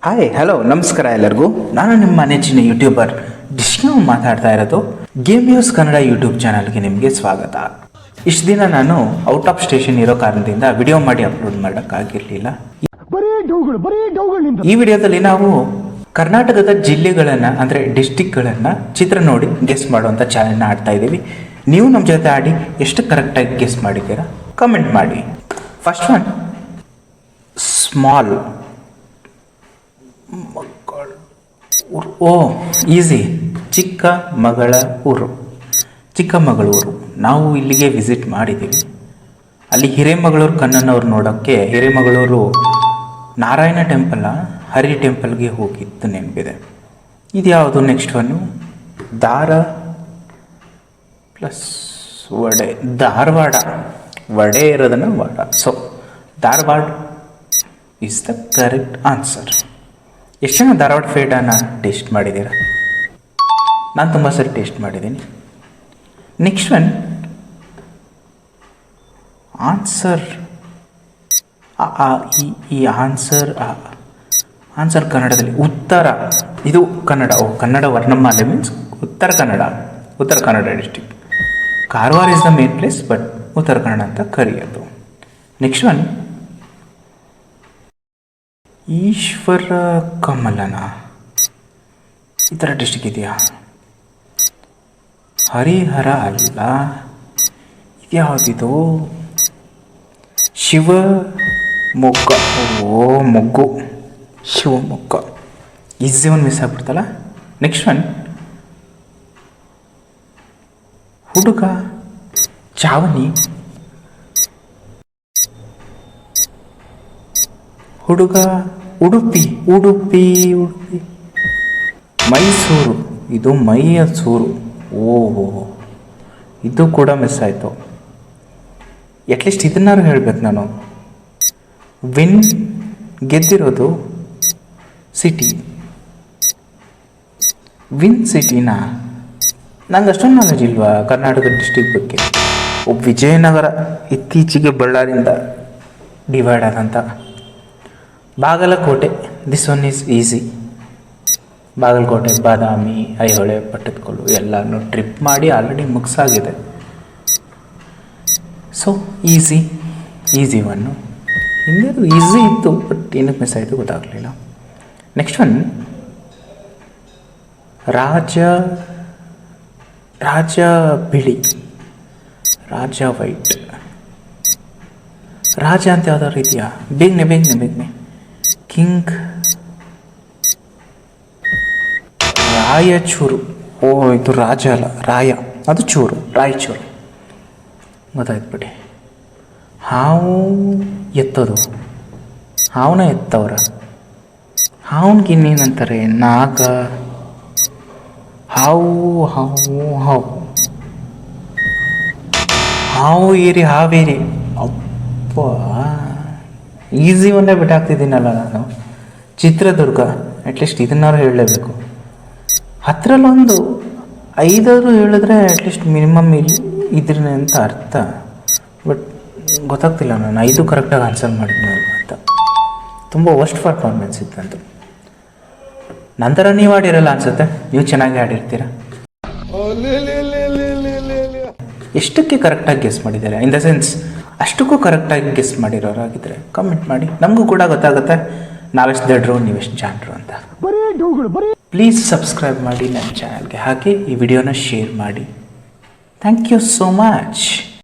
Hi hello ನಮಸ್ಕಾರ ಎಲ್ಲರಿಗೂ. ನಾನು ನಿಮ್ಮ ನೆಚ್ಚಿನ ಯೂಟ್ಯೂಬರ್ ಡಿಶ್ನೂ ಮಾತಾಡ್ತಾ ಇರೋದು. ಗೇಮ್ ನ್ಯೂಸ್ ಕನ್ನಡ ಯೂಟ್ಯೂಬ್ ಚಾನಲ್ಗೆ ನಿಮಗೆ ಸ್ವಾಗತ. ಇಷ್ಟು ದಿನ ನಾನು ಔಟ್ ಆಫ್ ಸ್ಟೇಷನ್ ಇರೋ ಕಾರಣದಿಂದ ವಿಡಿಯೋ ಮಾಡಿ ಅಪ್ಲೋಡ್ ಮಾಡೋಕ್ಕಾಗಿರಲಿಲ್ಲ. ಈ ವಿಡಿಯೋದಲ್ಲಿ ನಾವು ಕರ್ನಾಟಕದ ಜಿಲ್ಲೆಗಳನ್ನು ಅಂದರೆ ಡಿಸ್ಟಿಕ್ಗಳನ್ನು ಚಿತ್ರ ನೋಡಿ ಗೆಸ್ ಮಾಡುವಂಥ ಚಾಲೆಂಜ್ನ ಆಡ್ತಾ ಇದ್ದೀವಿ. ನೀವು ನಮ್ಮ ಜೊತೆ ಆಡಿ ಎಷ್ಟು ಕರೆಕ್ಟಾಗಿ ಗೆಸ್ ಮಾಡಿದ್ದೀರಾ ಕಮೆಂಟ್ ಮಾಡಿ. ಫಸ್ಟ್ ಒನ್ ಸ್ಮಾಲ್ ಓ ಈಸಿ. ಚಿಕ್ಕಮಗಳೂರು ನಾವು ಇಲ್ಲಿಗೆ ವಿಸಿಟ್ ಮಾಡಿದ್ದೀವಿ. ಅಲ್ಲಿ ಹಿರೇಮಗಳೂರು ಕಣ್ಣನವ್ರು ನೋಡೋಕ್ಕೆ ಹಿರೇಮಗಳೂರು ನಾರಾಯಣ ಟೆಂಪಲ್ ಹರಿ ಟೆಂಪಲ್ಗೆ ಹೋಗಿದ್ದು ನೆನಪಿದೆ. ಇದು ಯಾವುದು? ನೆಕ್ಸ್ಟ್ ಒನ್ನು ದಾರ ಪ್ಲಸ್ ವಡೆ, ಧಾರವಾಡ. ವಡೆ ಇರೋದನ್ನು ವಾಡ, so Dharwad is the correct answer. ಎಷ್ಟು ಜನ ಧಾರವಾಡ ಫೇಡನ್ನು ಟೇಸ್ಟ್ ಮಾಡಿದ್ದೀರಾ? ನಾನು ತುಂಬ ಸರಿ ಟೇಸ್ಟ್ ಮಾಡಿದ್ದೀನಿ. ನೆಕ್ಸ್ಟ್ ಒನ್ ಆನ್ಸರ್ ಈ ಆನ್ಸರ್ ಕನ್ನಡದಲ್ಲಿ ಉತ್ತರ. ಇದು Kannada. Kannada ವರ್ಣಮಾಲೆ means Uttara Kannada district. Karwar is the main place, but Uttara Kannada ಅಂತ ಕರೆಯೋದು. ನೆಕ್ಸ್ಟ್ ಒನ್ ಈಶ್ವರ ಕಮಲನ, ಈ ಥರ ಡಿಸ್ಟಿಕ್ ಇದೆಯಾ? ಹರಿಹರ ಅಲ್ಲ, ಇದ್ಯಾವುದಿದು? ಶಿವಮೊಗ್ಗ. ಮೊಗ್ಗು, ಶಿವಮೊಗ್ಗ. ಈಸಿ ಒಂದು ಮಿಸ್ ಆಗ್ಬಿಡ್ತಲ್ಲ. ನೆಕ್ಸ್ಟ್ ಒನ್ ಹುಡುಗ ಚಾವಣಿ. ಹುಡುಗ ಉಡುಪಿ. ಮೈಸೂರು, ಇದು ಮೈಸೂರು. ಓಹೋ, ಇದು ಕೂಡ ಮಿಸ್ ಆಯಿತು. ಅಟ್ಲೀಸ್ಟ್ ಇದನ್ನಾರು ಹೇಳ್ಬೇಕು ನಾನು. ವಿನ್ ಗೆದ್ದಿರೋದು ಸಿಟಿ. ವಿನ್ ಸಿಟಿನಾ? ನಂಗೆ ಅಷ್ಟೊಂದು ನಾಲೆಜ್ ಇಲ್ವಾ ಕರ್ನಾಟಕ ಡಿಸ್ಟಿಕ್ ಬಗ್ಗೆ. ವಿಜಯನಗರ ಇತ್ತೀಚೆಗೆ ಬಳ್ಳಾರಿಯಿಂದ ಡಿವೈಡ್ ಆದಂಥ. Bagalkot, this one is easy. Bagalkot, Badami, Aihole, Pattadakal ಎಲ್ಲನೂ ಟ್ರಿಪ್ ಮಾಡಿ ಆಲ್ರೆಡಿ ಮುಗಿಸಾಗಿದೆ. So easy one. ಹಿಂದಿದು ಈಸಿ ಇತ್ತು, ಬಟ್ ಏನಕ್ಕೆ ಮಿಸ್ ಆಯಿತು ಗೊತ್ತಾಗಲಿಲ್ಲ. ನೆಕ್ಸ್ಟ್ ಒನ್ ರಾಜ ಬಿಳಿ, ರಾಜ ವೈಟ್. ರಾಜ ಅಂತ ಯಾವ್ದಾದ್ರು ಇದೆಯಾ? ಬೇಗನೆ. ಕಿಂಗ್ ರಾಯಚೂರು. ಇದು ರಾಜ ಅಲ್ಲ, ರಾಯ. ಅದು ಚೂರು, ರಾಯಚೂರು. ಗೊತ್ತಾಯ್ತು ಬಿಡಿ. ಹಾವು ಎತ್ತೋದು, ಹಾವನ್ನ ಎತ್ತವ್ರ. ಹಾವನ್ಗೆ ಇನ್ನೇನಂತಾರೆ? ನಾಗ. ಹಾವೇರಿ. ಅಪ್ಪ, ಈಸಿ ಒಂದೇ ಬಿಟ್ಟಾಗ್ತಿದ್ದೀನಲ್ಲ ನಾನು. ಚಿತ್ರದುರ್ಗ, ಅಟ್ಲೀಸ್ಟ್ ಇದನ್ನಾರು ಹೇಳಲೇಬೇಕು. ಹತ್ತರಲ್ಲೊಂದು 5 ಹೇಳಿದ್ರೆ ಅಟ್ಲೀಸ್ಟ್ ಮಿನಿಮಮ್ ಇದ್ರ ಅಂತ ಅರ್ಥ. ಬಟ್ ಗೊತ್ತಾಗ್ತಿಲ್ಲ, ನಾನು 5 ಕರೆಕ್ಟಾಗಿ ಆನ್ಸರ್ ಮಾಡಿದ್ನಲ್ಲ ಅಂತ. ತುಂಬ ವರ್ಸ್ಟ್ ಪರ್ಫಾರ್ಮೆನ್ಸ್ ಇತ್ತಂತ. ನಂತರ ನೀವು ಆಡಿರಲ್ಲ ಅನ್ಸುತ್ತೆ, ನೀವು ಚೆನ್ನಾಗಿ ಆಡಿರ್ತೀರ. ಎಷ್ಟಕ್ಕೆ ಕರೆಕ್ಟಾಗಿ ಗೆಸ್ ಮಾಡಿದ್ದಾರೆ? ಇನ್ ದ ಸೆನ್ಸ್ ಅಷ್ಟಕ್ಕೂ ಕರೆಕ್ಟಾಗಿ ಗೆಸ್ ಮಾಡಿರೋರಾಗಿದ್ದರೆ ಕಮೆಂಟ್ ಮಾಡಿ, ನಮಗೂ ಕೂಡ ಗೊತ್ತಾಗುತ್ತೆ ನಾವೆಷ್ಟು ದಡ್ರು ನೀವೆಷ್ಟು ಜಾಣರು ಅಂತ. ಪ್ಲೀಸ್ ಸಬ್ಸ್ಕ್ರೈಬ್ ಮಾಡಿ ನನ್ನ ಚಾನಲ್ಗೆ, ಹಾಗೆ ಈ ವಿಡಿಯೋನ ಶೇರ್ ಮಾಡಿ. Thank you so much.